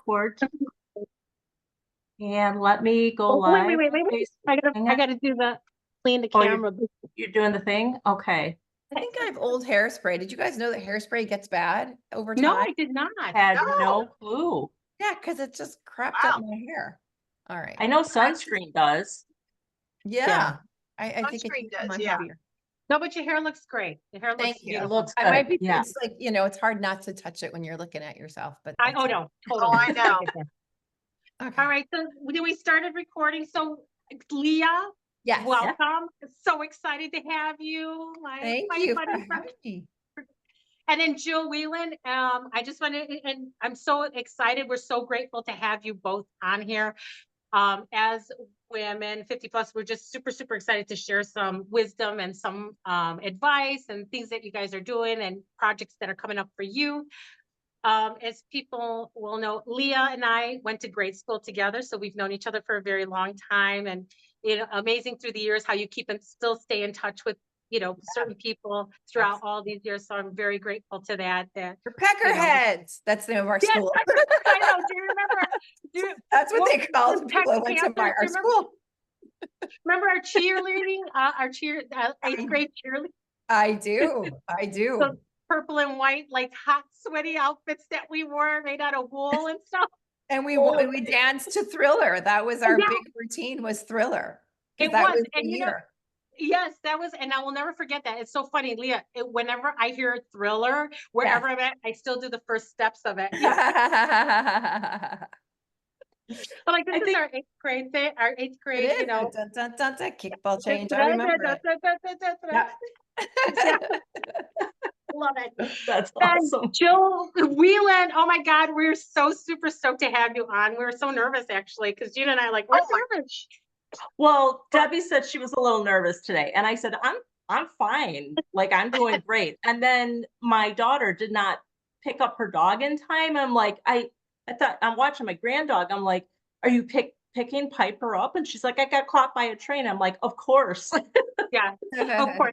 record. And let me go Oh, live. wait. I gotta do the clean the Oh, camera. you're doing the thing? Okay. I think I have old hairspray. Did you guys know that hairspray gets bad over No, time? I did not. Had No. no clue. Yeah, because it just crapped up my hair. All right. I know sunscreen does. Yeah. I think it Sunscreen keeps does, them yeah. heavier. No, but your hair looks great. Your hair looks Thank you. It beautiful. looks I good. might be, Yeah. it's like, it's hard not to touch it when you're looking at yourself, but Oh that's it. no, totally. I know. Okay. All right, so we started recording. So Leah, Yes. welcome. So excited to have you. Thank my you for buddy. having me. And then Jill Whelan, I just wanted, and I'm so excited. We're so grateful to have you both on here. As women 50 plus, we're just super, super excited to share some wisdom and some advice and things that you guys are doing and projects that are coming up for you. As people will know, Leah and I went to grade school together, so we've known each other for a very long time, and amazing through the years how you keep and still stay in touch with certain people throughout all these years. So I'm very grateful to that. We're peckerheads. That's the name of our Yes, school. I know. Do you remember? That's what they called the people that went to Panthers, our school. Remember our cheerleading, eighth grade cheerleading? I do. Those purple and white, like hot, sweaty outfits that we wore made out of wool and stuff. And we danced to Thriller. That was our big routine, was Thriller. It that was, the and year. Yes, that was, and I will never forget that. It's so funny, Leah. Whenever I hear Thriller, wherever I'm at, I still do the first steps of it. But like this is our eighth grade thing, our eighth grade, It is. Dun, dun, dun, dun, kickball change. I remember it. Yep. Love it. That's awesome. And Jill Whelan, oh my God, we're so super stoked to have you on. We were so nervous actually, because Gina and I we're nervous. Well, Debbie said she was a little nervous today, and I said, I'm fine. Like, I'm doing great. And then my daughter did not pick up her dog in time. I'm like, I thought I'm watching my granddog. I'm like, are you picking Piper up? And she's like, I got caught by a train. I'm like, of course. Yeah, of course.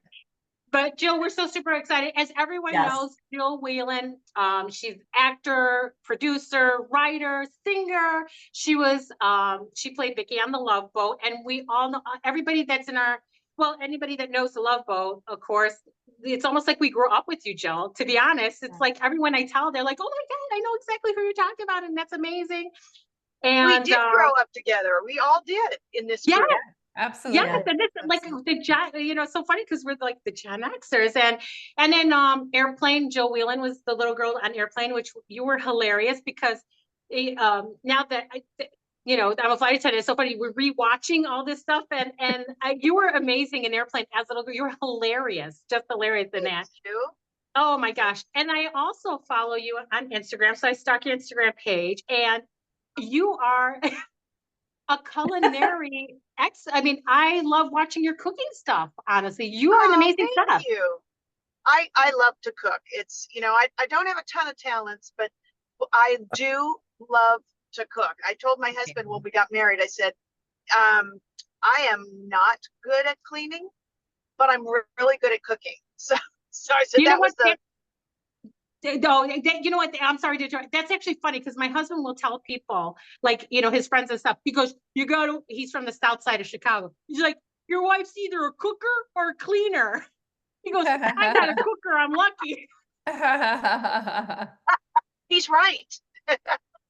But Jill, we're so super excited. As everyone knows, Jill Whelan, she's actor, producer, writer, singer. She played Vicky on The Love Boat. And we all know, everybody that's anybody that knows The Love Boat, of course, it's almost like we grew up with you, Jill, to be honest. It's like everyone I tell, they're like, oh my God, I know exactly who you're talking about. And that's amazing. And we did grow up together. We all did in this group. Absolutely. Yes, and it's like it's so funny because we're like the Gen Xers, and then Airplane. Jill Whelan was the little girl on Airplane, which you were hilarious because now that I'm a flight attendant. It's so funny. We're rewatching all this stuff, and you were amazing in Airplane as a little girl. You were hilarious, just hilarious in that. Oh my gosh! And I also follow you on Instagram, so I stalk your Instagram page, and you are a culinary I love watching your cooking stuff. Honestly, you are an amazing chef. Thank you. I love to cook. It's I don't have a ton of talents, but I do love to cook. I told my husband when we got married, I said, I am not good at cleaning, but I'm really good at cooking. So I said that was the. No, you know what? I'm sorry to interrupt. That's actually funny because my husband will tell people, like, his friends and stuff. He goes, he's from the south side of Chicago. He's like, your wife's either a cooker or a cleaner. He goes, I'm not a cooker. I'm lucky. He's right.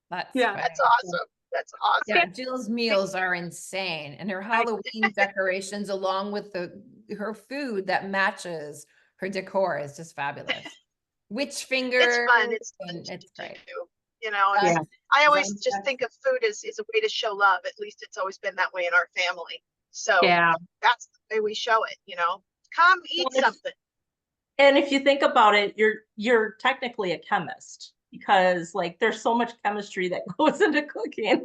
That's awesome. That's awesome. Yeah, Jill's meals are insane. And her Halloween decorations along with her food that matches her decor is just fabulous. Witch finger. It's fun. It's great. I always just think of food as a way to show love. At least it's always been that way in our family. So that's the way we show it, Come eat something. And if you think about it, you're technically a chemist because like there's so much chemistry that goes into cooking.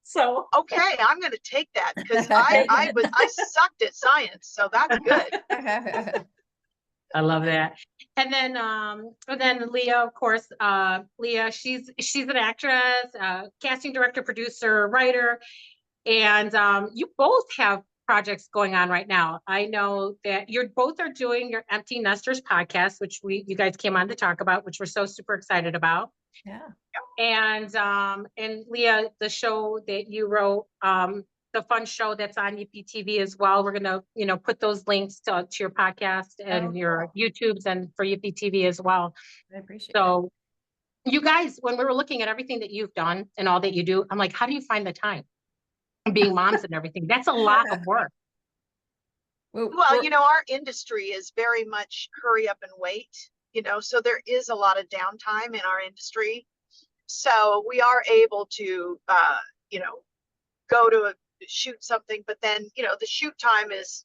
So okay, I'm gonna take that because I sucked at science, so that's good. I love that. And then Leah, of course, Leah, she's an actress, casting director, producer, writer, and you both have projects going on right now. I know that you're both are doing your Empty Nesters podcast, which you guys came on to talk about, which we're so super excited about. Yeah. And Leah, the show that you wrote, the fun show that's on UPTV as well. We're gonna, put those links to your podcast and your YouTubes and for UPTV as well. I appreciate it. So you guys, when we were looking at everything that you've done and all that you do, I'm like, how do you find the time? Being moms and everything. That's a lot of work. Well, our industry is very much hurry up and wait, so there is a lot of downtime in our industry. So we are able to, go to shoot something, but then, the shoot time is,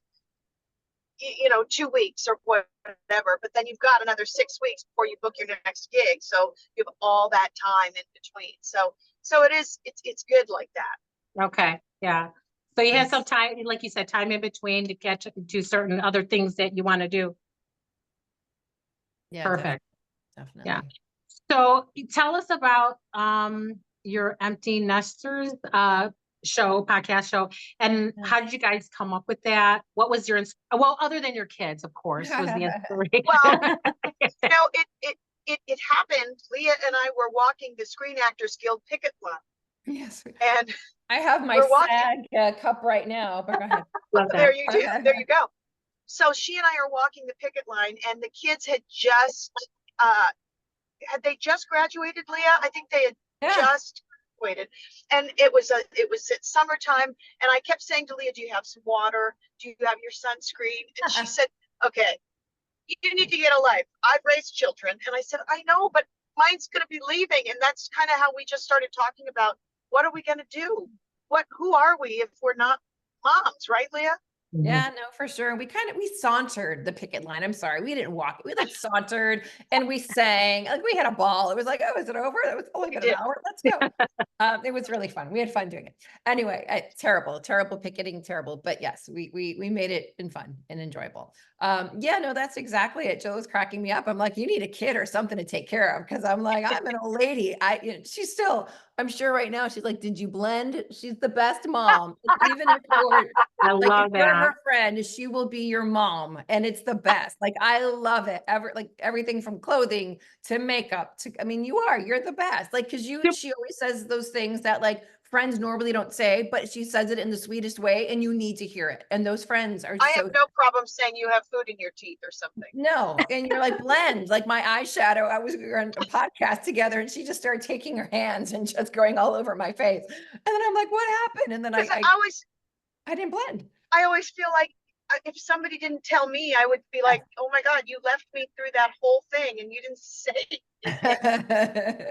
2 weeks or whatever, but then you've got another 6 weeks before you book your next gig. So you have all that time in between. So it's good like that. Okay. Yeah. So you have some time, like you said, time in between to catch to certain other things that you want to do. Yeah. Perfect. Definitely. Yeah. So tell us about your Empty Nesters podcast show, and how did you guys come up with that? What was your other than your kids, of course, was the inspiration. Well, it happened. Leah and I were walking the Screen Actors Guild picket line. Yes. And I have my SAG cup right now, but go ahead. There you do. There you go. So she and I are walking the picket line, and the kids had just graduated, Leah? I think they had just graduated, and it was at summertime, and I kept saying to Leah, "Do you have some water? Do you have your sunscreen?" And she said, "Okay, you need to get a life. I've raised children," and I said, "I know, but mine's going to be leaving," and that's kind of how we just started talking about what are we going to do? Who are we if we're not moms, right, Leah? Yeah, no, for sure. We sauntered the picket line. I'm sorry. We didn't walk. We sauntered and we sang. We had a ball. It was like, oh, is it over? It was only been an hour. Let's go. It was really fun. We had fun doing it. Anyway, terrible picketing, terrible. But yes, we made it fun and enjoyable. Yeah, no, that's exactly it. Jill was cracking me up. I'm like, you need a kid or something to take care of. Cause I'm like, I'm an old lady. She's still, I'm sure right now she's like, did you blend? She's the best mom. Even if you're, I love that. Her friend, she will be your mom, and it's the best. I love it. Everything from clothing to makeup to, you're the best. Because she always says those things that friends normally don't say, but she says it in the sweetest way, and you need to hear it. And those friends are I have no problem saying you have food in your teeth or something. No, and you're blend, my eyeshadow. We were on a podcast together, and she just started taking her hands and just going all over my face. And then I'm like, what happened? And then I didn't blend. I always feel like if somebody didn't tell me, I would be like, oh my God, you left me through that whole thing and you didn't say.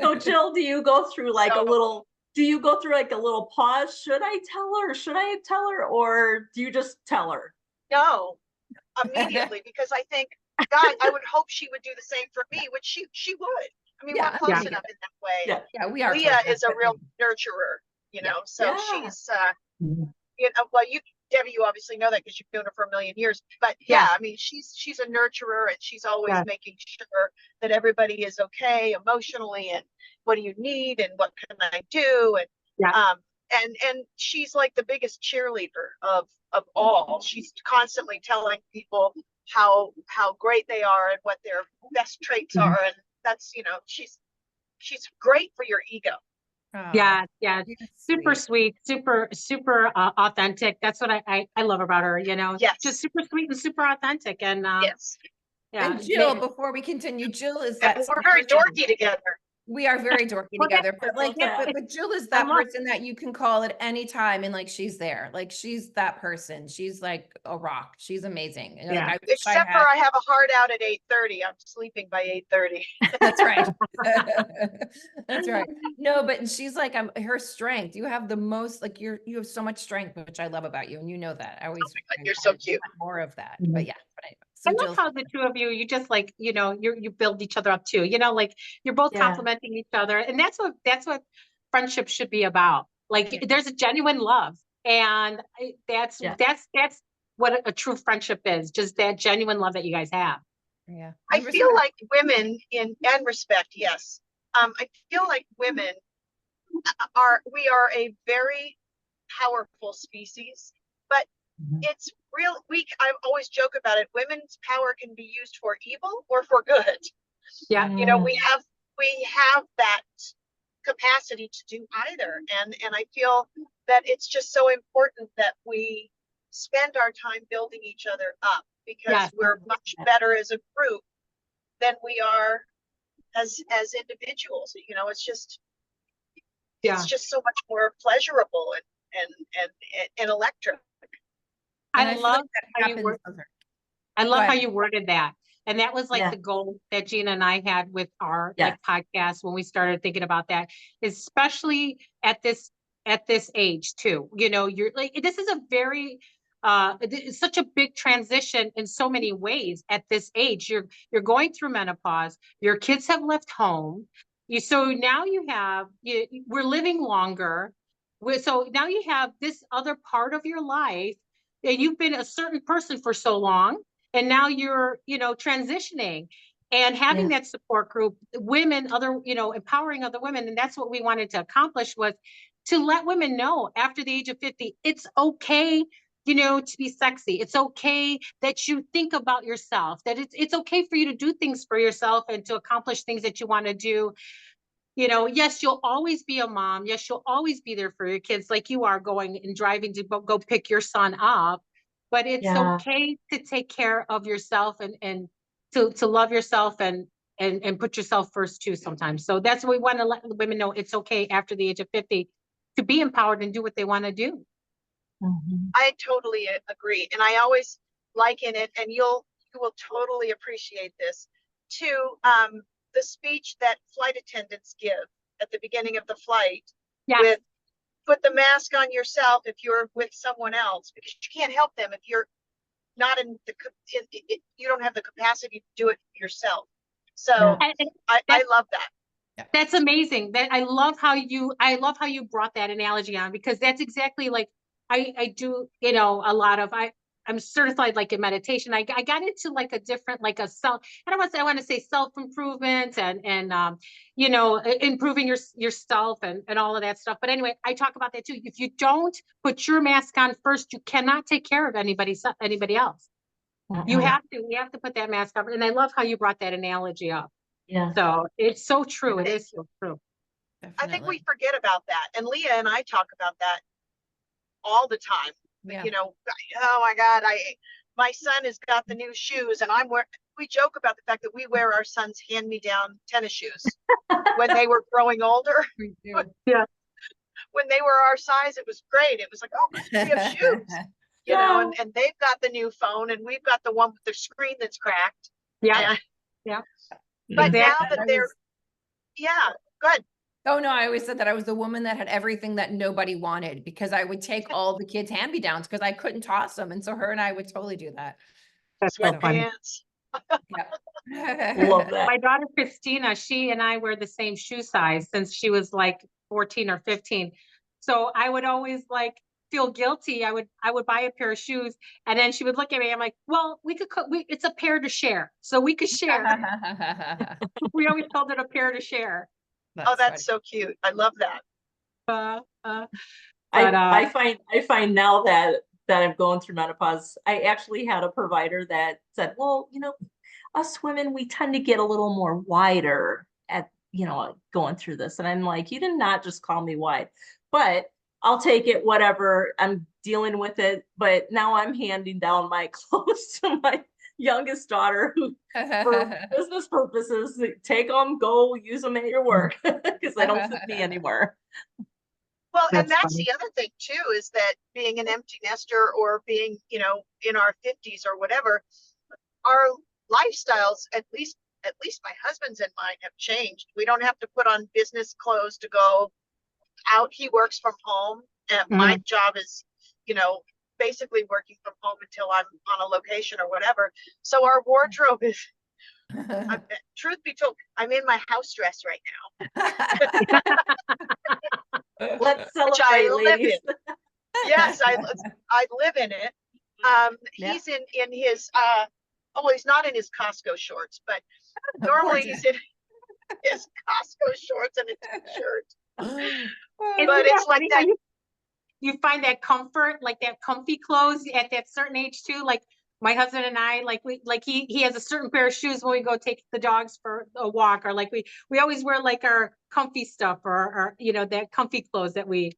So Jill, do you go through a little pause? Should I tell her? Should I tell her? Or do you just tell her? No, immediately, because I think, God, I would hope she would do the same for me, which she would. We're close enough in that way. Yeah, we are. Leah is a real nurturer, so she's, well, Debbie, you obviously know that because you've known her for a million years, but she's a nurturer, and she's always making sure that everybody is okay emotionally, and what do you need, and what can I do? And she's like the biggest cheerleader of all. She's constantly telling people how great they are and what their best traits are. And that's, she's great for your ego. Yeah. Super sweet, super authentic. That's what I love about her, Yes. Just super sweet and super authentic. And yes. Yeah. And Jill, before we continue, Jill is that we're very dorky together. We are very dorky together, but but Jill is that person that you can call at any time, and she's there. She's that person. She's like a rock. She's amazing. And, Except for I have a hard out at 8:30. I'm sleeping by 8:30. That's right. That's right. No, but she's her strength. You have the most, you have so much strength, which I love about you, and you know that. I always you're so cute. More of that, but yeah. I love how the two of you, you just you build each other up too. You're both complimenting each other, and that's what friendship should be about. There's a genuine love, and that's what a true friendship is. Just that genuine love that you guys have. Yeah, I feel like women and respect. Yes, I feel like women we are a very powerful species, but it's real weak. I always joke about it. Women's power can be used for evil or for good. Yeah. We have we have that capacity to do either. And I feel that it's just so important that we spend our time building each other up, because Yes. we're much better as a group than we are as individuals. You know, it's just so much more pleasurable and electric. And I feel love like that how you happens. word, Okay. I Go love how ahead. you worded that. And that was like Yeah. the goal that Gina and I had with our Yes. like podcast when we started thinking about that, especially at this age too. You know, you're like, this is a very it's such a big transition in so many ways at this age. You're going through menopause, your kids have left home. So now we're living longer. So now you have this other part of your life, and you've been a certain person for so long, and now you're, transitioning and having Yeah. that support group, women, other, empowering other women. And that's what we wanted to accomplish, was to let women know after the age of 50, it's okay, to be sexy. It's okay that you think about yourself, that it's okay for you to do things for yourself and to accomplish things that you want to do. Yes, you'll always be a mom. Yes, you'll always be there for your kids, like you are going and driving to go pick your son up. But it's Yeah. okay to take care of yourself and to love yourself and put yourself first too sometimes. So that's what we want to let women know. It's okay after the age of 50 to be empowered and do what they want to do. Mhm. I totally agree. And I always liken it, and you will totally appreciate this, to the speech that flight attendants give at the beginning of the flight, Yes. with put the mask on yourself if you're with someone else, because you can't help them if you're not you don't have the capacity to do it yourself. So And I love that. that's amazing. That I love how you brought that analogy on, because that's exactly like I do, a lot of I'm certified like in meditation. I got into like a different, like a self, I want to say self-improvement and improving yourself and all of that stuff. But anyway, I talk about that too. If you don't put your mask on first, you cannot take care of anybody else. You Mhm. have to put that mask on. And I love how you brought that analogy up. Yeah. So it's so true. It Thank is so true. I think we Definitely. forget about that. And Leah and I talk about that all the time. Yeah. You know, oh my God, my son has got the new shoes, and we joke about the fact that we wear our son's hand-me-down tennis shoes when they were growing older. We do. Yeah. When they were our size, it was great. It was like, oh, we have shoes, Yeah. and they've got the new phone, and we've got the one with the screen that's cracked. Yeah. And- Yeah. But Exactly. now that they're, yeah, good. Oh no, I always said that I was the woman that had everything that nobody wanted, because I would take all the kids' hand-me-downs because I couldn't toss them. And so her and I would totally do that. That's so funny. Sweatpants. Love that. My daughter Christina, she and I wear the same shoe size since she was like 14 or 15. So I would always like feel guilty. I would buy a pair of shoes, and then she would look at me. I'm like, well, it's a pair to share. So we could share. We always called it a pair to share. Oh, that's so cute. I love that. But, I find now that I'm going through menopause, I actually had a provider that said, well, us women, we tend to get a little more wider at, going through this. And I'm like, you did not just call me wide, but I'll take it, whatever. I'm dealing with it. But now I'm handing down my clothes to my youngest daughter, who for business purposes, take them, go use them at your work, because they don't fit me anymore. Well, and That's that's funny. the other thing too, is that being an empty nester, or being, in our 50s or whatever, our lifestyles, at least my husband's and mine, have changed. We don't have to put on business clothes to go out. He works from home, and my job is, basically working from home until I'm on a location or whatever. So our wardrobe is, truth be told, I'm in my house dress right now. Let's Which I celebrate, live ladies. in. Yes, I live in it. He's in his he's not in his Costco shorts, but normally he's in his Costco shorts and a t-shirt. But it's like that. You find that comfort, like that comfy clothes at that certain age too. Like my husband and I, he has a certain pair of shoes when we go take the dogs for a walk, or like we always wear like our comfy stuff, or that comfy clothes that we.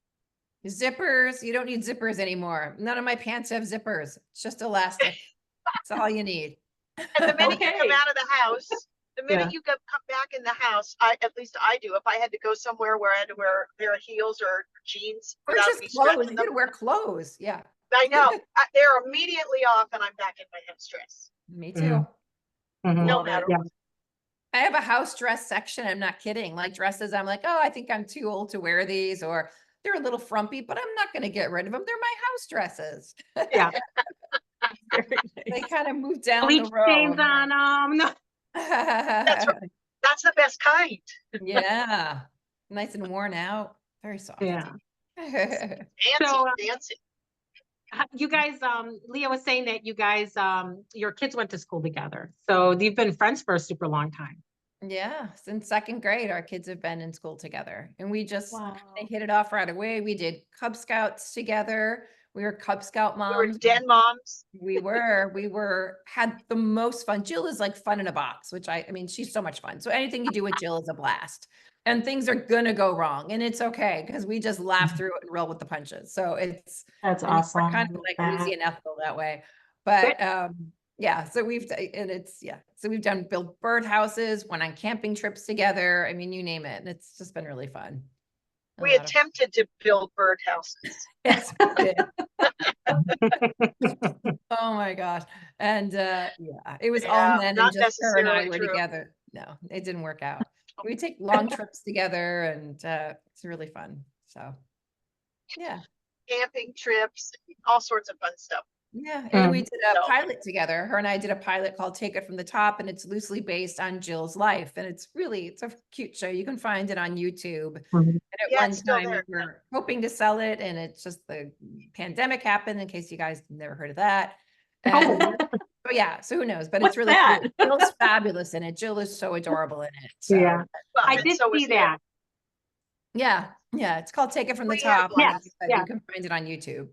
Zippers. You don't need zippers anymore. None of my pants have zippers. It's just elastic. That's all you need. And the minute you come Okay. out of the house, the minute Yeah. you come back in the house, at least I do. If I had to go somewhere where I had to wear a pair of heels or jeans Or without just me clothes. stretching You them, could wear clothes. Yeah. I know they're immediately off, and I'm back in my house dress. Me too. Mhm. No Love matter it. Yeah. what. I have a house dress section. I'm not kidding. Like dresses, I'm like, oh, I think I'm too old to wear these, or they're a little frumpy, but I'm not going to get rid of them. They're my house dresses. Yeah. Very They nice. kind of move down Bleach the row. stains on them. No. That's right. That's the best kind. Yeah. Nice and worn out. Very soft. Yeah. Fancy, So, fancy. you guys, Leah was saying that you guys, your kids went to school together. So you've been friends for a super long time. Yeah, since second grade, our kids have been in school together, and we just Wow. they hit it off right away. We did Cub Scouts together. We were Cub Scout We were moms. den moms. Had the most fun. Jill is like fun in a box, which I mean, she's so much fun. So anything you do with Jill is a blast. And things are gonna go wrong, and it's okay because we just laugh through it and roll with the punches. So it's That's and we're awesome. kind of like Lucy and Ethel that way. But yeah, so we've done built birdhouses, went on camping trips together. I mean, you name it. And it's just been really fun. We attempted to build birdhouses. Yes, we did. Oh my gosh. And yeah, it was all Yeah, men and not just her and I necessarily were true. together. No, it didn't work out. We take long trips together, and it's really fun. So yeah. Camping trips, all sorts of fun stuff. Yeah, and we did a So- pilot together. Her and I did a pilot called Take It From the Top, and it's loosely based on Jill's life. And it's a cute show. You can find it on YouTube. Mhm. And at Yeah, one it's still time we there. were hoping to sell it, and it's just the pandemic happened, in case you guys never heard of that. And so yeah, so who knows? But What's it's really that? cute. Jill's fabulous in it. Jill is so adorable in it. So Yeah. Well, I and did so was see he. that. yeah, it's called Take It From the We have Top. one. Like you said, Yeah. you can find it on YouTube.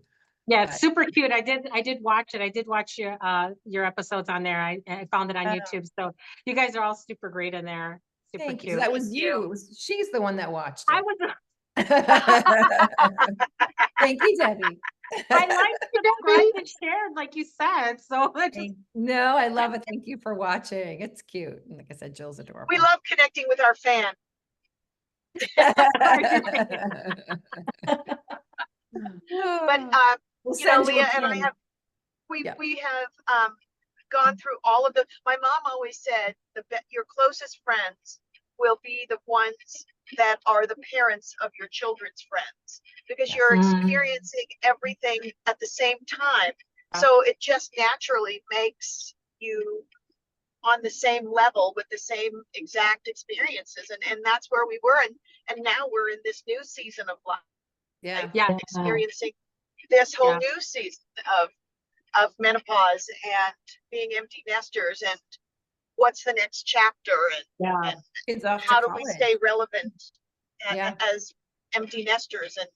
Yeah, it's super cute. I did watch it. I did watch your episodes on there. I found it on Oh. YouTube. So you guys are all super great in there. Super Thank you. cute. That was Thank you. you. It was- She's the one that watched I it. was Thank you, Debbie. I liked, subscribed, and shared, like you said. So I just, No, I love it. Thank you for watching. It's cute. And like I said, Jill's adorable. We love connecting with our fan. But We'll you know, send you a Leah and I pin. have Yeah. we have gone through all of the. My mom always said your closest friends will be the ones that are the parents of your children's friends, because you're experiencing everything at the same time. So it just naturally makes you on the same level with the same exact experiences, and that's where we were, and now we're in this new season of life, Yeah. yeah. experiencing this whole Yeah. new season of menopause and being empty nesters, and what's the next chapter, Yeah. and Kids off how to do we college. stay relevant Yeah. as empty nesters, and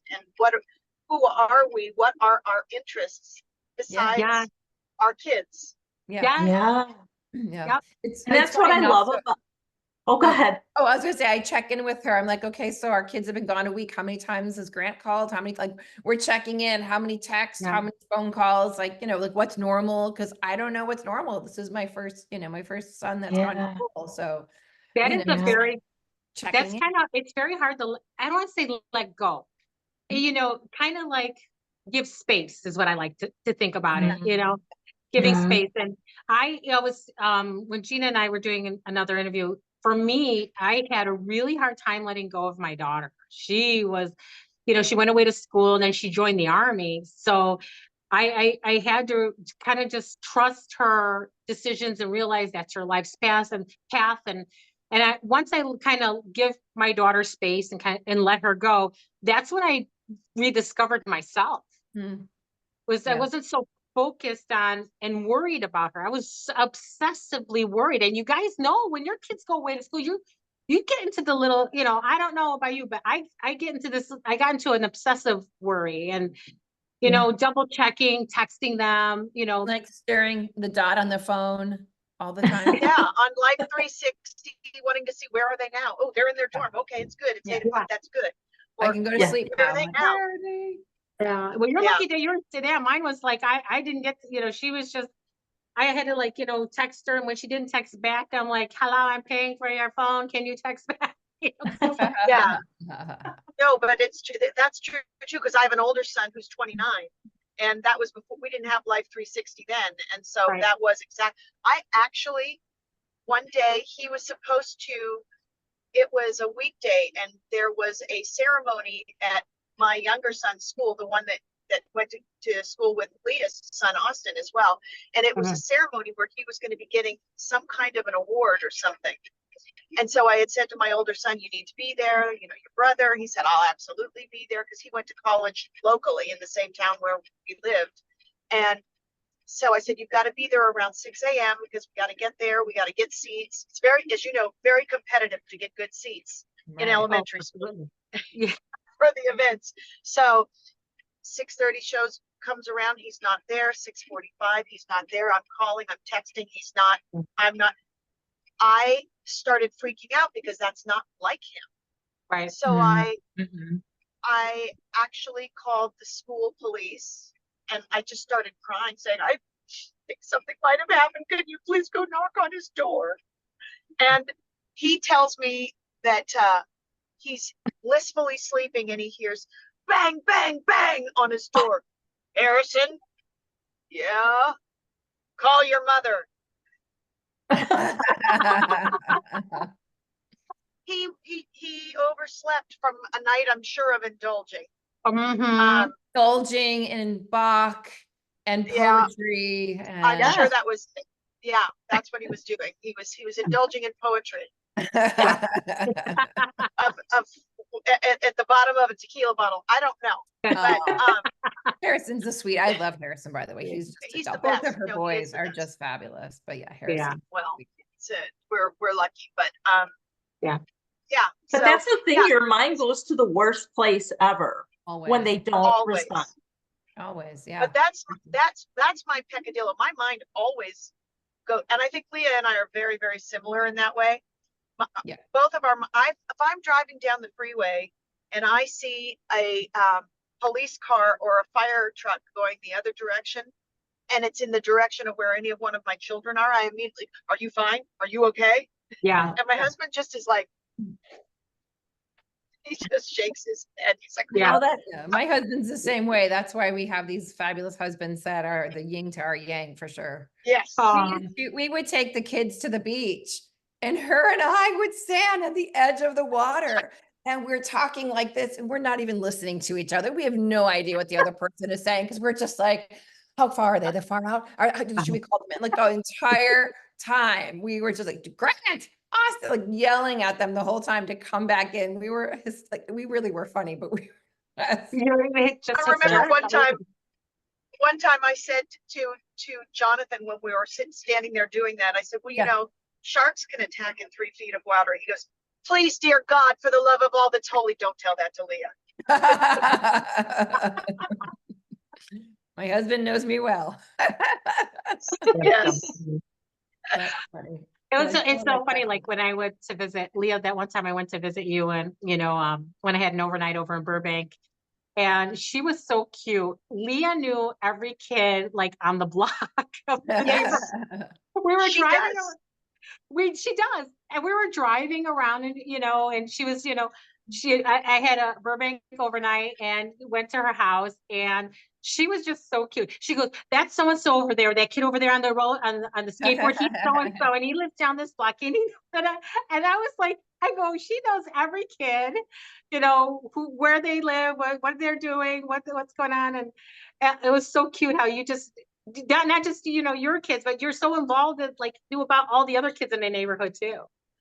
who are we, what are our interests besides Yeah. our kids? Yeah. Yeah. Yeah. Yeah. Yep. And that's what I love about. Oh, go ahead. Oh, I was gonna say, I check in with her. I'm like, okay, so our kids have been gone a week. How many times has Grant called? How many, like, we're checking in, how many texts, Yeah. how many phone calls, like, like what's normal? Cause I don't know what's normal. This is my first son that's gone to Yeah. school. So That you is know, a just very, checking that's in. kind of, it's very hard to, I don't want to say let go. Kind of like give space is what I like to think about it, giving Mhm. space. And I was, when Gina and I were doing another interview, for me, I had a really hard time letting go of my daughter. She was, she went away to school and then she joined the army. So I had to kind of just trust her decisions and realize that's her life's path. And once I kind of give my daughter space and let her go, that's when I rediscovered myself. Hmm. I Yeah. wasn't so focused on and worried about her. I was obsessively worried. And you guys know, when your kids go away to school, you get into the little, I don't know about you, but I got into an obsessive worry. And you know, double checking, texting them, you know. Like staring the dot on the phone all the time. Yeah, on Life 360, wanting to see where are they now? Oh, they're in their dorm. Okay, it's good. It's Yeah. 8 o'clock. That's good. I Or can go to Yeah. sleep where now. are they Like, now? where are they? Yeah, well, you're Yeah. lucky that yours today. Mine was like, I didn't get, you know, she was just, I had to like, you know, text her, and when she didn't text back, I'm like, hello, I'm paying for your phone. Can you text back? You know, so- Yeah. No, but it's true. That's true too, because I have an older son who's 29. And that was before we didn't have Life 360 then. And so Right. that was I actually, one day he was supposed to, it was a weekday and there was a ceremony at my younger son's school, the one that went to school with Leah's son, Austin, as well. And it was a ceremony where he was going to be getting some kind of an award or something. And so I had said to my older son, you need to be there, you know, your brother. He said, I'll absolutely be there, because he went to college locally in the same town where we lived. And so I said, you've got to be there around 6 a.m. because we got to get there. We got to get seats. It's very, as you know, very competitive to get good seats in Right. elementary school Yeah. for the events. So 6:30 shows comes around. He's not there. 6:45, he's not there. I'm calling, I'm texting. He's not, I'm not. I started freaking out because that's not like him. Right. So Mhm. I actually called the school police and I just started crying, saying, I think something might have happened. Can you please go knock on his door? And he tells me that he's blissfully sleeping and he hears bang, bang, bang on his door. Harrison? Yeah? Call your mother. He overslept from a night, I'm sure, of indulging. Mhm. Indulging in Bach and Yeah. poetry. I'm And sure that was, yeah, that's what he was doing. He was indulging in poetry of at the bottom of a tequila bottle. I don't know, but Harrison's a sweet. I love Harrison, by the way. He's just He's a the doll. Both best. of her No, he is boys the are best. just fabulous. But yeah, Harrison. well, it's we're lucky, but Yeah. yeah. But So that's the thing, yeah, your mind goes to the worst place ever Always. when they don't always. respond. Always. Yeah. But that's my peccadillo. My mind always go, and I think Leah and I are very, very similar in that way. Yeah. Both of our, if I'm driving down the freeway and I see a police car or a fire truck going the other direction, and it's in the direction of where any of one of my children are, I immediately, are you fine? Are you okay? Yeah. And my husband just is like, he just shakes his head. He's like, Yeah. Well, my husband's the same way. That's why we have these fabulous husbands that are the yin to our yang for sure. yes. We would take the kids to the beach and her and I would stand at the edge of the water and we're talking like this and we're not even listening to each other. We have no idea what the other person is saying because we're just like, how far are they? They're far out? Should we call them in? Like the entire time we were just like, Grant, Austin, like yelling at them the whole time to come back in. We were like, we really were funny, but we I remember one time I said to Jonathan when we were standing there doing that, I said, well, you know, sharks can attack in 3 feet of water. He goes, please, dear God, for the love of all that's holy, don't tell that to Leah. My husband knows me well. Yes. That's funny. It's so funny. Like when I went to visit Leah, that one time I went to visit you and, you know, when I had an overnight over in Burbank and she was so cute. Leah knew every kid like on the block of the neighborhood. We were She driving. does. She does. And we were driving around and, you know, and she was, you know, I had a Burbank overnight and went to her house and she was just so cute. She goes, that's so-and-so over there, that kid over there on the road, on the skateboard, he's so-and-so, and he lives down this block. And I was like, I go, she knows every kid, you know, where they live, what they're doing, what's going on. And it was so cute how you just, not just, you know, your kids, but you're so involved that like knew about all the other kids in the neighborhood too.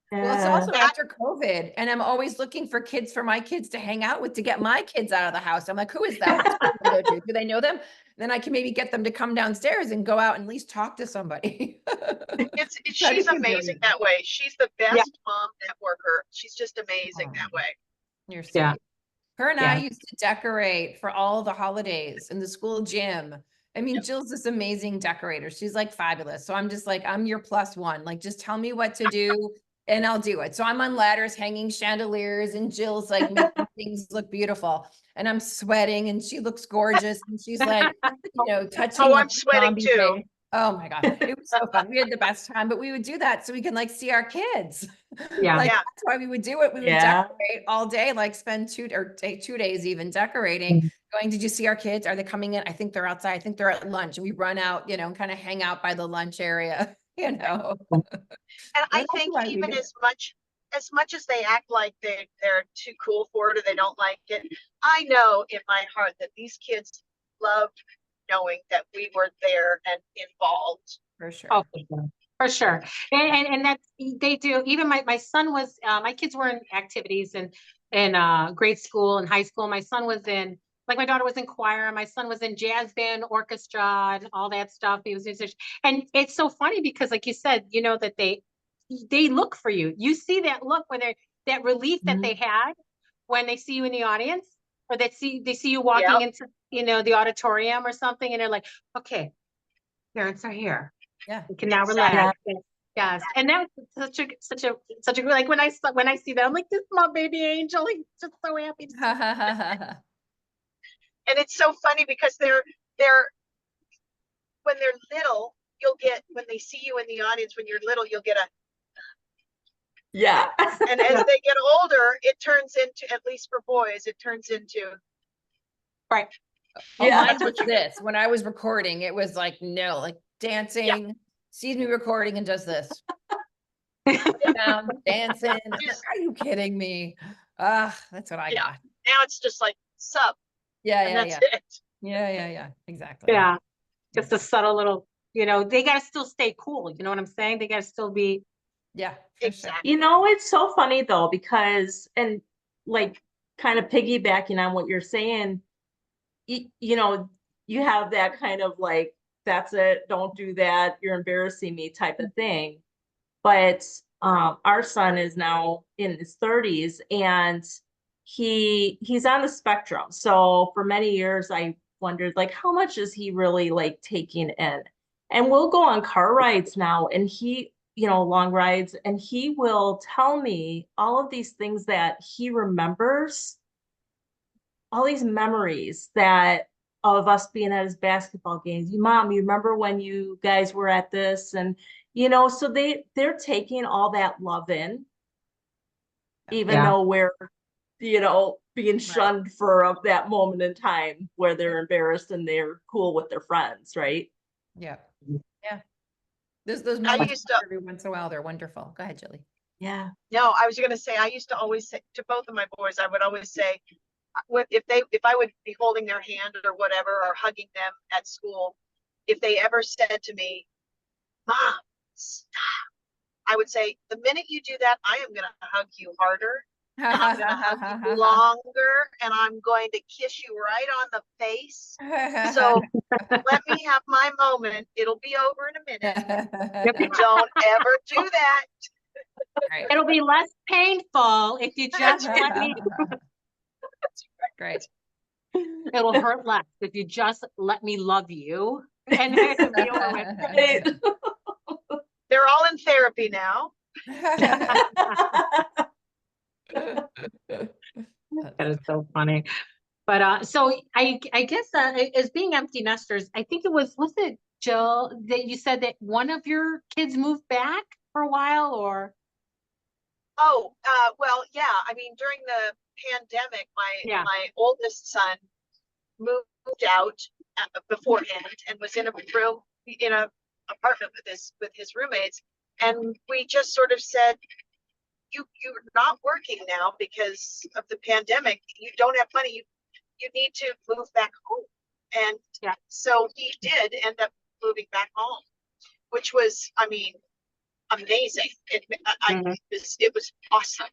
Well, it's also after COVID, and I'm always looking for kids for my kids to hang out with to get my kids out of the house. I'm like, who is that? What school do they go to? Do they know them? Then I can maybe get them to come downstairs and go out and at least talk to somebody. She's amazing that way. She's the best mom networker. She's just amazing that way. You're sweet. Her and I Yeah. used to decorate for all the holidays in the school gym. I mean, Jill's this amazing decorator. She's like fabulous. So I'm just like, I'm your plus one. Like, just tell me what to do and I'll do it. So I'm on ladders hanging chandeliers and Jill's like making things look beautiful. And I'm sweating and she looks gorgeous. And she's like, touching Oh, up I'm the sweating zombie too. face. Oh my God. It was so fun. We had the best time, but we would do that so we can like see our kids. Yeah. Like Yeah. that's why we would do it. We would Yeah. decorate all day, like spend take 2 days even decorating, going, did you see our kids? Are they coming in? I think they're outside. I think they're at lunch. And we run out, and kind of hang out by the lunch area, And I That's think why we even did it. as much as they act like they're too cool for it or they don't like it, I know in my heart that these kids love knowing that we were there and involved. For sure. Oh, for sure. For sure. And that's, they do. Even my son was, my kids were in activities in grade school and high school. My son was in, like my daughter was in choir, my son was in jazz band, orchestra, and all that stuff. He was musician. And it's so funny because like you said, that they look for you. You see that look when that relief that they had when they see you in the audience, or they see you walking into, the auditorium or something, and they're like, okay, parents are here. Yeah. We can now Exactly. relax. Yes. And that was such a like when I see that, I'm like, this is my baby angel. He's just so happy. And it's so funny because they're when they're little, when they see you in the audience when you're little, you'll get a, Yeah. and as they get older, it turns into, at least for boys, it turns into, Right. Oh, Yeah. mine was this. When I was recording, it was like, no, like dancing, sees me recording and does this. Down, dancing. I'm like, are you kidding me? That's what I got. now it's just like sup, and Yeah. that's it. Yeah. Exactly. Yeah. Just a subtle little, they gotta still stay cool. You know what I'm saying? They gotta still be. Yeah. For sure. Exactly. It's so funny though, because, and like kind of piggybacking on what you're saying, you have that kind of like, that's it, don't do that, you're embarrassing me type of thing. But our son is now in his 30s and he's on the spectrum. So for many years, I wondered like, how much is he really like taking in? And we'll go on car rides now and he, long rides, and he will tell me all of these things that he remembers, all these memories that of us being at his basketball games. Mom, you remember when you guys were at this? And so they're taking all that love in, even though we're being shunned for that moment in time where they're embarrassed and they're cool with their friends, right? Yeah. Those moments used to- every once in a while, they're wonderful. Go ahead, Julie. Yeah. No, I was going to say, I used to always say to both of my boys, I would always say, if I would be holding their hand or whatever, or hugging them at school, if they ever said to me, Mom, stop, I would say, the minute you do that, I am going to hug you harder. And I'm going to hug you longer, and I'm going to kiss you right on the face. So let me have my moment. It'll be over in a minute. Don't ever do that. Right. It'll be less painful if you just let me. Great. It'll hurt less if you just let me love you. And it'll be over with. Right. They're all in therapy now. That is so funny. But so I guess as being empty nesters, I think was it Jill that you said that one of your kids moved back for a while, or? Oh, well, yeah. I mean, during the pandemic, my oldest son moved out beforehand and was in a room in a apartment with his roommates, and we just sort of said, you're not working now because of the pandemic. You don't have money. You need to move back home. And so he did end up moving back home, which was, I mean, amazing. It was awesome.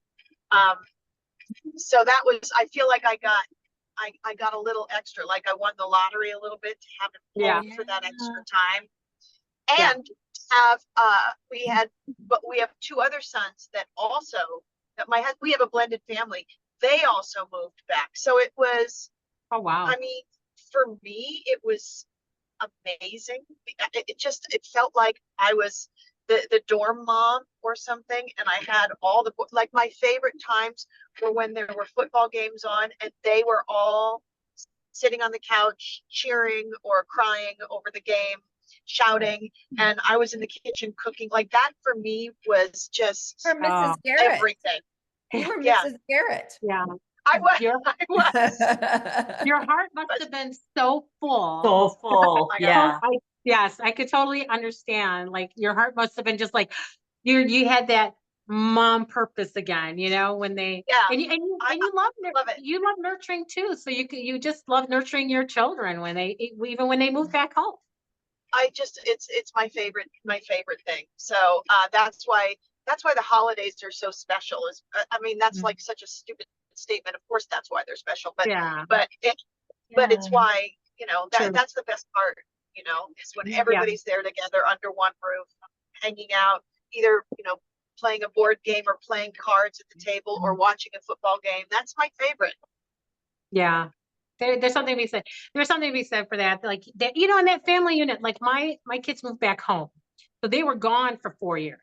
So that was, I feel like I got a little extra, like I won the lottery a little bit to have him home for that extra time. And we have two other sons that also, we have a blended family. they also moved back. So it was, Oh, wow. I mean, for me, it was amazing. It felt like I was the dorm mom or something. And I had all like my favorite times were when there were football games on and they were all sitting on the couch cheering or crying over the game, shouting, and I was in the kitchen cooking. Like that for me was just For Mrs. Garrett. everything. You were Yeah. Mrs. Garrett. Yeah. I was. Your, I was. your heart must have been so full. So full. my God. Yeah. Yes, I could totally understand. Like your heart must have been just like you had that mom purpose again, you know, when they Yeah. and you love it. you love nurturing too. So you just love nurturing your children when even when they move back home. It's my favorite thing. So that's why the holidays are so special. Is I mean that's like such a stupid statement. Of course that's why they're special, but Yeah. but it's why, you know, True. that's the best part, you know, is when everybody's there together under one roof, hanging out, either, you know, playing a board game or playing cards at the table or watching a football game. That's my favorite. Yeah. There's something to be said. There's something to be said for that. Like that, you know, in that family unit, like my kids moved back home. So they were gone for 4 years.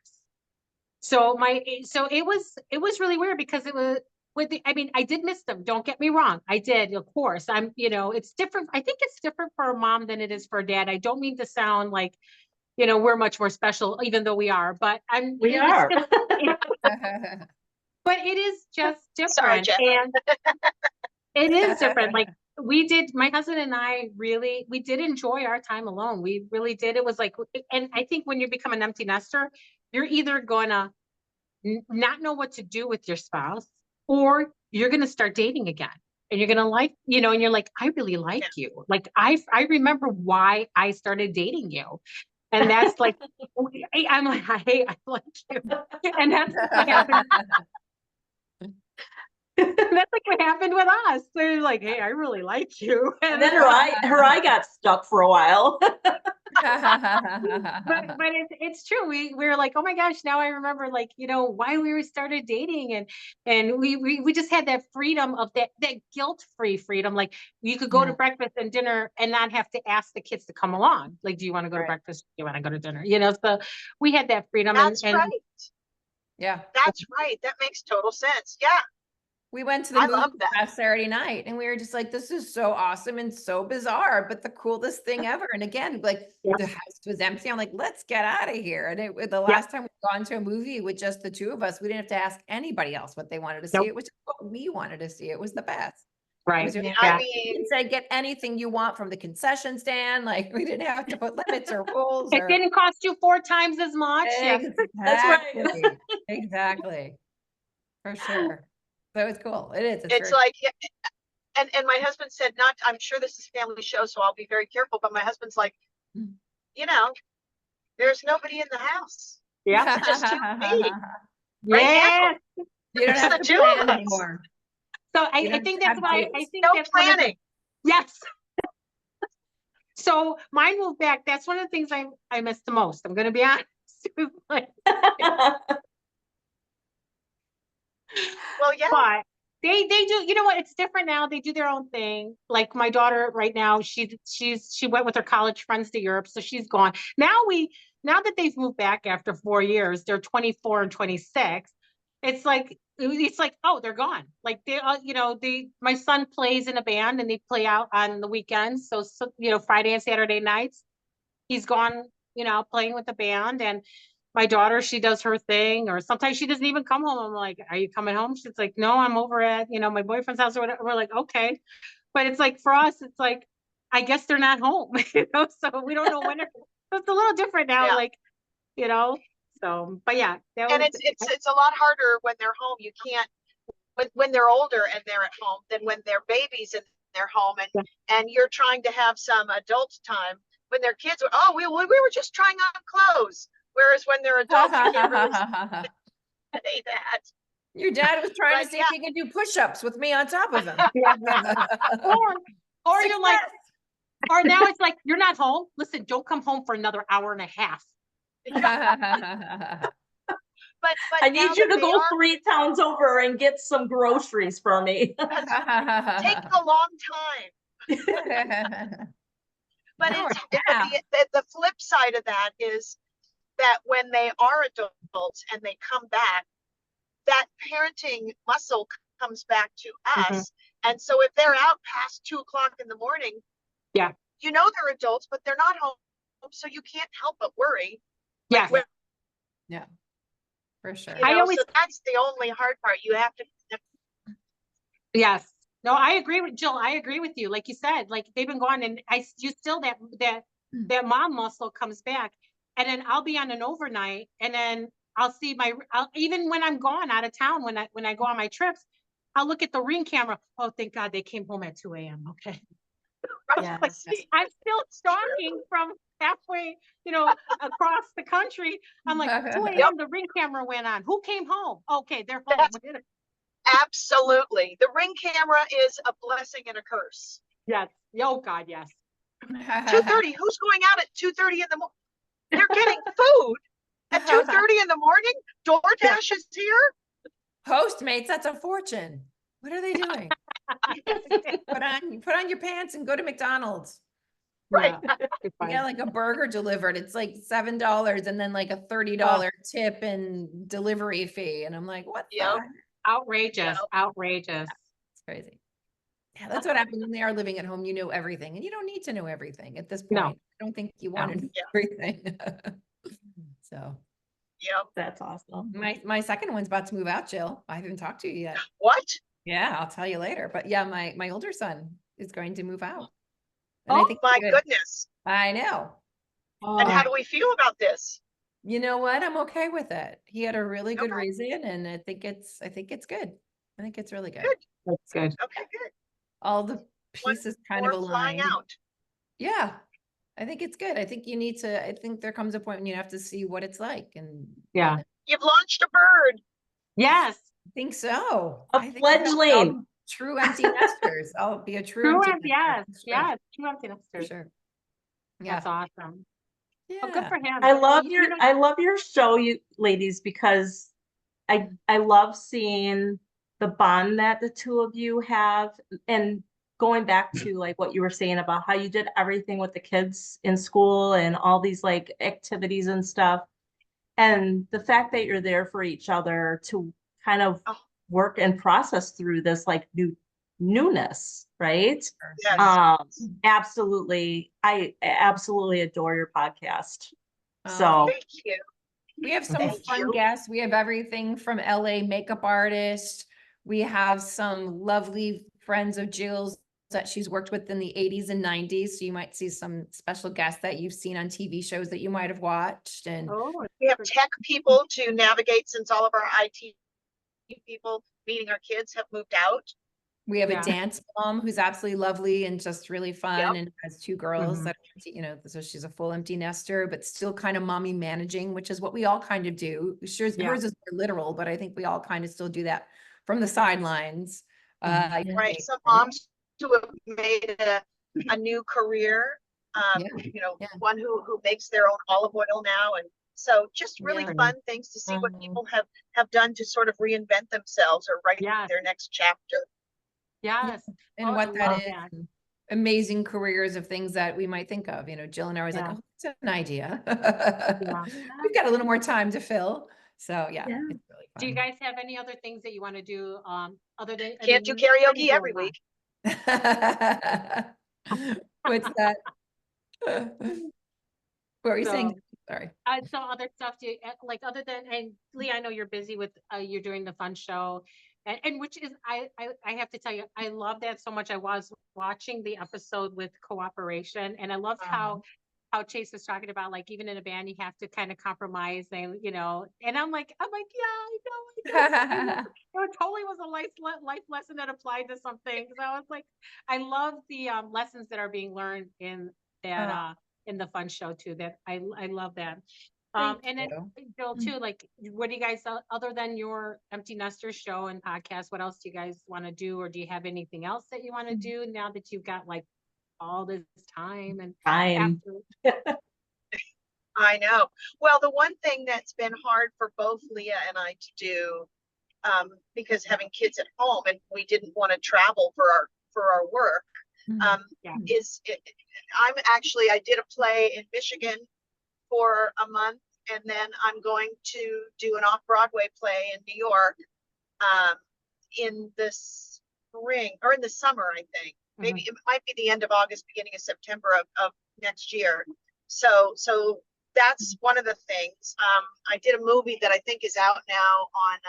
So it was really weird because it was I mean, I did miss them. Don't get me wrong. I did, of course. You know, it's different. I think it's different for a mom than it is for a dad. I don't mean to sound like, you know, we're much more special, even though we are, but We are. but it is just Sorry, different. Jeff. And it is different. Like my husband and I we did enjoy our time alone. We really did. It was like, and I think when you become an empty nester, you're either gonna not know what to do with your spouse, or you're gonna start dating again. And you're gonna like, you know, and you're like, I really like you. Like I remember why I started dating you. And that's like, I'm like, hey, I like you. And that's what happened. That's like what happened with us. They're like, hey, I really like you. And then her eye got stuck for a while. but it's true. We were like, oh my gosh, now I remember, like, you know, why we started dating, and we just had that freedom of that guilt-free freedom. Like you could go to breakfast and dinner and not have to ask the kids to come along. Like, do you want to go to breakfast? Do you want to go to dinner? You know, so we had that freedom. That's right. Yeah. That's right. That makes total sense. Yeah. We went to the movie last Saturday night and we were just like, this is so awesome and so bizarre, but the coolest thing ever. And again, like the house was empty. I'm like, let's get out of here. And the last time we've gone to a movie with just the two of us, we didn't have to ask anybody else what they wanted to see. It was just what we wanted to see. It was the best. Right. I mean, you said get anything you want from the concession stand. Like we didn't have to put limits or rules. It didn't cost you 4 times as much. Exactly. That's right. Exactly. For sure. So it's cool. It is. It's like, and my husband said, I'm sure this is family show, so I'll be very careful. But my husband's like, you know, there's nobody in the house. Yeah. It's just you and me. Yeah. You don't have to plan anymore. So I think that's why I think no that's planning. Yes. So mine moved back. That's one of the things I miss the most. I'm going to be honest. Well, yeah. But they do, you know what? It's different now. They do their own thing. Like my daughter right now, she went with her college friends to Europe, so she's gone. Now that they've moved back after 4 years, they're 24 and 26. It's like, oh, they're gone. Like my son plays in a band and they play out on the weekends. So you know, Friday and Saturday nights, he's gone, you know, playing with the band. And my daughter, she does her thing, or sometimes she doesn't even come home. I'm like, are you coming home? She's like, no, I'm over at, you know, my boyfriend's house or whatever. We're like, okay. But it's like, for us, it's like, I guess they're not home, you know, so we don't know when it's a little different now, like, you know, so, but yeah. And it's a lot harder when they're home. You can't, when they're older and they're at home than when they're babies and they're home and you're trying to have some adult time when they're kids. Oh, we were just trying on clothes. Whereas when they're adults, you can't really say that. Your dad was trying to see if he could do push-ups with me on top of him. Or you're like, or now it's like, you're not home. Listen, don't come home for another hour and a half. but I now need you that to they go are, 3 towns over and get some groceries for me. taking a long time. But No, but the flip side of that is that when they are adults and they come back, that parenting muscle comes back to us. And so if they're out past 2 o'clock in the morning, Yeah. you know they're adults, but they're not home, so you can't help but worry. Yeah. Like, yeah, for sure. you I know, always- so that's the only hard part. You have to. Yes. No, I agree with Jill. I agree with you. Like you said, like they've been gone and you still that mom muscle comes back. And then I'll be on an overnight and then I'll see even when I'm gone out of town, when I go on my trips, I'll look at the Ring camera. Oh, thank God they came home at 2 a.m. Okay. Yes. Like, I'm still stalking from halfway, across the country. I'm like, 2 a.m. the Ring camera went on. Who came home? Okay, they're home. Absolutely. The Ring camera is a blessing and a curse. Yes. Oh God, yes. 2:30. Who's going out at 2:30 in the morning? They're getting food at 2:30 in the morning. DoorDash is here. Postmates, that's a fortune. What are they doing? Put on your pants and go to McDonald's. Right. You get like a burger delivered. It's like $7 and then like a $30 tip and delivery fee. And I'm like, what the Yep. heck? Outrageous. Yep. Outrageous. It's crazy. Yeah, that's what happens when they are living at home. You know everything, and you don't need to know everything at this point. No. I don't think you want to know Yeah. everything. So Yep. That's awesome. my second one's about to move out, Jill. I haven't talked to you yet. What? Yeah, I'll tell you later. But yeah, my older son is going to move out. Oh it's my good. goodness. I know. And how do we feel about this? You know what? I'm okay with it. He had a really good Okay. reason, and I think it's good. I think it's really good. Good. That's good. Okay, good. All the pieces kind of More flying aligned. out. Yeah, I think it's good. I think you need to, I think there comes a point when you have to see what it's like. And Yeah. You've launched a bird. Yes. I think so. A I think we'll fledgling. be true empty nesters. I'll be a true True. empty Yes. nester. Yes. True empty For nesters. sure. That's Yeah. awesome. Yeah. Oh, good for him. I love You know- I love your show, you ladies, because I love seeing the bond that the two of you have, and going back to like what you were saying about how you did everything with the kids in school and all these like activities and stuff. And the fact that you're there for each other to kind of work and process through this like newness, right? Yes. Absolutely. I absolutely adore your podcast. Oh, So Thank you. we have some Thank fun you. guests. We have everything from LA makeup artist. We have some lovely friends of Jill's that she's worked with in the 80s and 90s. So you might see some special guests that you've seen on TV shows that you might have watched. And Oh, We have tech people to navigate since all of our IT people, meaning our kids, have moved out. we have Yeah. a dance mom who's absolutely lovely and just really fun, Yep. and has two girls Mhm. that, so she's a full empty nester, but still kind of mommy managing, which is what we all kind of do. Yeah. Hers is more literal, but I think we all kind of still do that from the sidelines. Right. Some moms who have made a new career. Yeah. Yeah. One who makes their own olive oil now, and so just really Yeah. fun things to see what people have done to sort of reinvent themselves or write Yes. their next chapter. Yes. And Oh, I what that love is. that. and Amazing careers of things that we might think of. Jill and I was like, Yeah. oh, it's an idea. Yeah. We've got a little more time to fill. So yeah, Yeah. it's really fun. Do you guys have any other things that you want to do other than Can't do you're karaoke doing every a lot. week. What's that? What were you saying? Sorry. Some other stuff do you, like other than, and Leah, I know you're busy with you're doing the fun show, and which is I have to tell you, I love that so much. I was watching the episode with cooperation, and I loved how Chase was talking about, like, even in a band you have to kind of compromise, and and I'm like yeah, I know. It totally was a life lesson that applied to something. So I was like, I love the lessons that are being learned in that in the fun show too. That I love that. And then Jill too, like, what do you guys, other than your Empty Nesters show and podcast, what else do you guys want to do, or do you have anything else that you want to do now that you've got like all this time and time. after I know. Well, the one thing that's been hard for both Leah and I to do, because having kids at home and we didn't want to travel for our work, Yeah. I did a play in Michigan for a month, and then I'm going to do an off-Broadway play in New York, in the spring or in the summer, I think. Maybe it might be the end of August, beginning of September of next year. So that's one of the things. I did a movie that I think is out now on,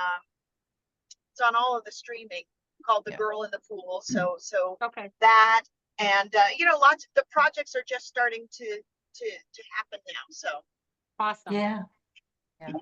it's on all of the streaming, called The Girl in the Pool. So Okay. that, and lots of the projects are just starting to happen now. So Awesome. Yeah. yeah.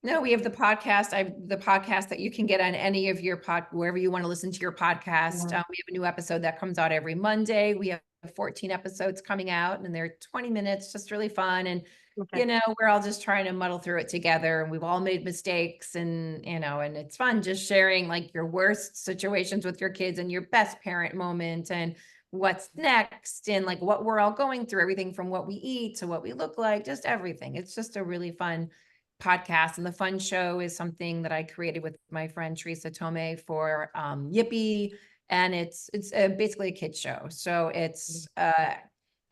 No, we have the podcast. The podcast that you can get on any of your wherever you want to listen to your podcast. Yeah. We have a new episode that comes out every Monday. We have 14 episodes coming out, and they're 20 minutes, just really fun. And Okay. we're all just trying to muddle through it together, and we've all made mistakes, and and it's fun just sharing like your worst situations with your kids and your best parent moment and what's next and like what we're all going through, everything from what we eat to what we look like, just everything. It's just a really fun podcast. And the fun show is something that I created with my friend Teresa Tomei for Yippee. And it's basically a kid show. So it's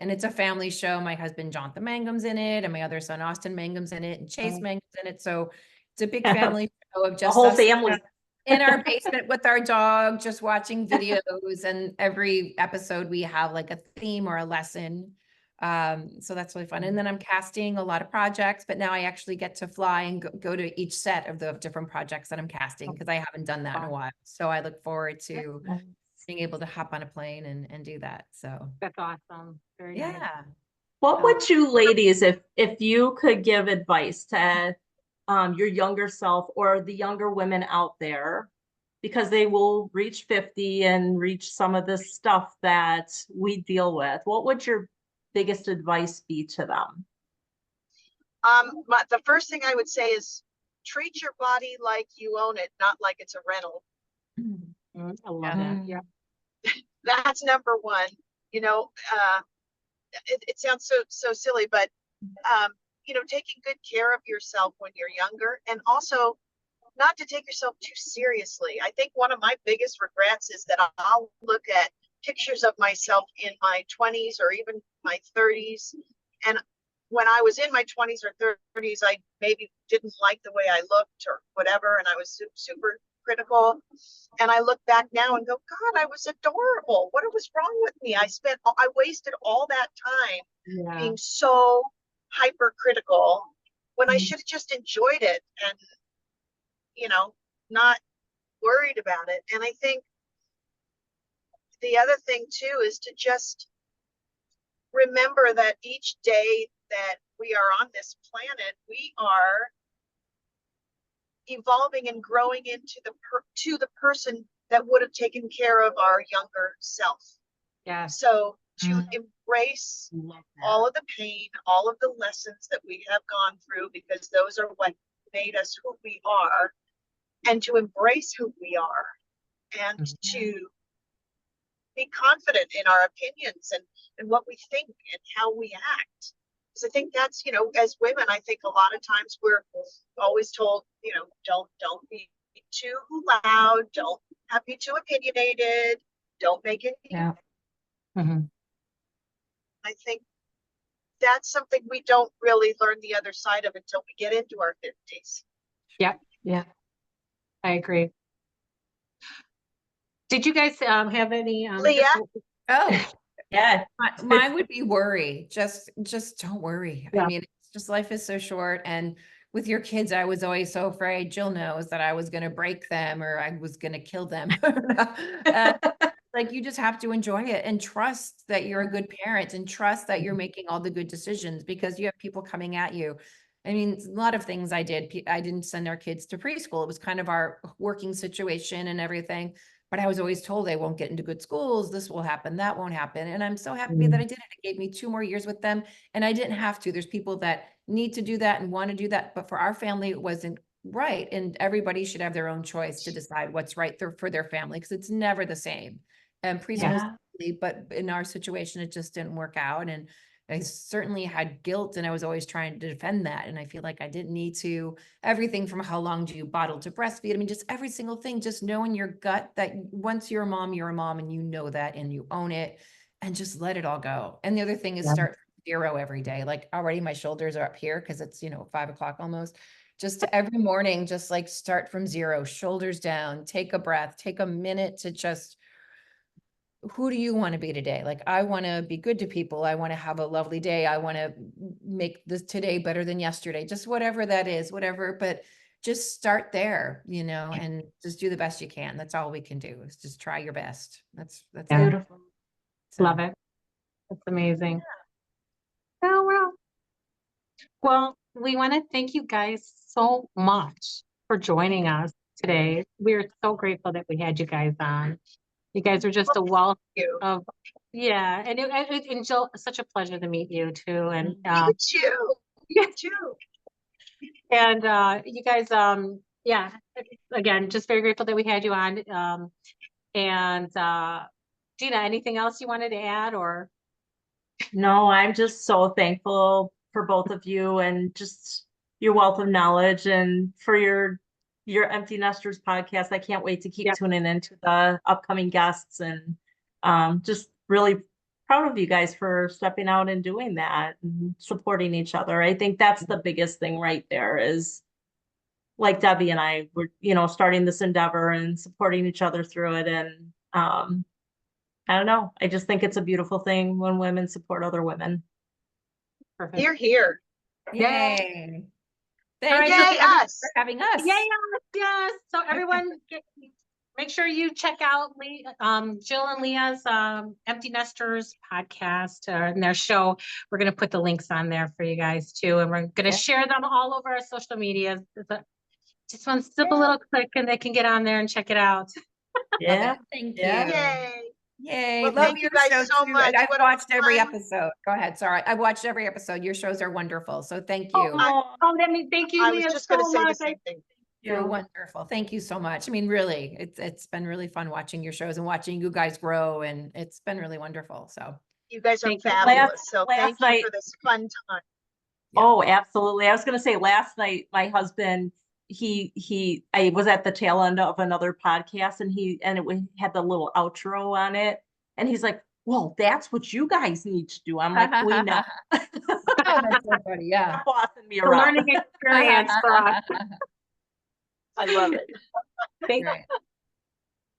and it's a family show. My husband Jonathan Mangum's in it, and my other son Austin Mangum's in it, and Chase Mangum's in it. So it's a big family show of The just whole us family. in our basement with our dog, just watching videos. And every episode we have like a theme or a lesson. So that's really fun. And then I'm casting a lot of projects, but now I actually get to fly and go to each set of the different projects that I'm casting, because I haven't done that in a while. So I look forward to being able to hop on a plane and do that. So That's awesome. Very nice. yeah. What would you ladies, if you could give advice to your younger self or the younger women out there, because they will reach 50 and reach some of the stuff that we deal with, what would your biggest advice be to them? The first thing I would say is treat your body like you own it, not like it's a rental. I love that. Yeah. That's number one. It sounds so silly, but taking good care of yourself when you're younger, and also not to take yourself too seriously. I think one of my biggest regrets is that I'll look at pictures of myself in my 20s or even my 30s, and when I was in my 20s or 30s, I maybe didn't like the way I looked or whatever, and I was super critical. And I look back now and go, God, I was adorable. What was wrong with me? I wasted all that time being so hypercritical when I should have just enjoyed it and, not worried about it. And I think the other thing too is to just remember that each day that we are on this planet, we are evolving and growing into the person that would have taken care of our younger self. Yeah. So to embrace all of the pain, all of the lessons that we have gone through, because those are what made us who we are, and to embrace who we are, and to be confident in our opinions and what we think and how we act. Because I think that's, as women, I think a lot of times we're always told, don't be too loud, don't be too opinionated, don't make it. Yeah. I think that's something we don't really learn the other side of until we get into our 50s. Yeah. I agree. Did you guys have any Leah? Oh, Yeah. mine would be worry. Just don't worry. Yeah. I mean, it's just life is so short. And with your kids, I was always so afraid. Jill knows that I was going to break them or I was going to kill them. Like you just have to enjoy it and trust that you're a good parent and trust that you're making all the good decisions, because you have people coming at you. I mean, a lot of things I did. I didn't send our kids to preschool. It was kind of our working situation and everything. But I was always told they won't get into good schools. This will happen. That won't happen. And I'm so happy that I did it. It gave me 2 more years with them. And I didn't have to. There's people that need to do that and want to do that. But for our family, it wasn't right. And everybody should have their own choice to decide what's right for their family, because it's never the same. And preschool is but in our situation, it just didn't work out. And I certainly had guilt, and I was always trying to defend that. And I feel like I didn't need to, everything from how long do you bottle to breastfeed? I mean, just every single thing, just know in your gut that once you're a mom and you know that and you own it, and just let it all go. And the other thing is start from zero every day. Like already my shoulders are up here because it's, 5 o'clock almost. Just every morning, just like start from zero, shoulders down, take a breath, take a minute to just, who do you want to be today? Like, I want to be good to people. I want to have a lovely day. I want to make this today better than yesterday, just whatever that is, whatever, but just start there, and just do the best you can. That's all we can do, is just try your best. That's it. Beautiful. So, Love it. That's amazing. Oh, well, we want to thank you guys so much for joining us today. We're so grateful that we had you guys on. You guys are just a wealth of, yeah. And Jill, such a pleasure to meet you too. And You too. yeah, Too. and you guys, yeah, again, just very grateful that we had you on. And Gina, anything else you wanted to add, or? No, I'm just so thankful for both of you and just your wealth of knowledge, and for your Empty Nesters podcast. I can't wait to keep tuning into the upcoming guests, and just really proud of you guys for stepping out and doing that and supporting each other. I think that's the biggest thing right there, is like Debbie and I were, starting this endeavor and supporting each other through it. And I don't know. I just think it's a beautiful thing when women support other women. Perfect. You're here. yay. All right, Thank so you us. for having us. Yes. So everyone, make sure you check out Jill and Leah's Empty Nesters podcast and their show. We're going to put the links on there for you guys too, and we're going to share them all over our social medias. Just one simple little click, and they can get on there and check it out. Yeah. Thank you. Yeah. Yay. Well, Love thank you your guys show so too. much. And I've What a watched every fun- episode. Go ahead. Sorry. I've watched every episode. Your shows are wonderful. So thank you. Thank you, I was Leah, just going to so say the much. same thing. You're wonderful. Thank you so much. I mean, really, it's been really fun watching your shows and watching you guys grow, and it's been really wonderful. So You guys are Thank you. fabulous. So Last thank night- you for this fun time. Yeah. Oh, absolutely. I was going to say, last night, my husband, I was at the tail end of another podcast, and it had the little outro on it. And he's like, well, that's what you guys need to do. I'm like, we know. Oh, that's so funny. Yeah. Stop bossing me The around. learning experience for us. I love it. Great.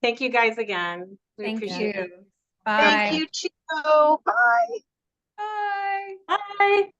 Thank you guys again. We Thank appreciate you. it. Bye. Thank you, Chico. Bye. Bye. Bye.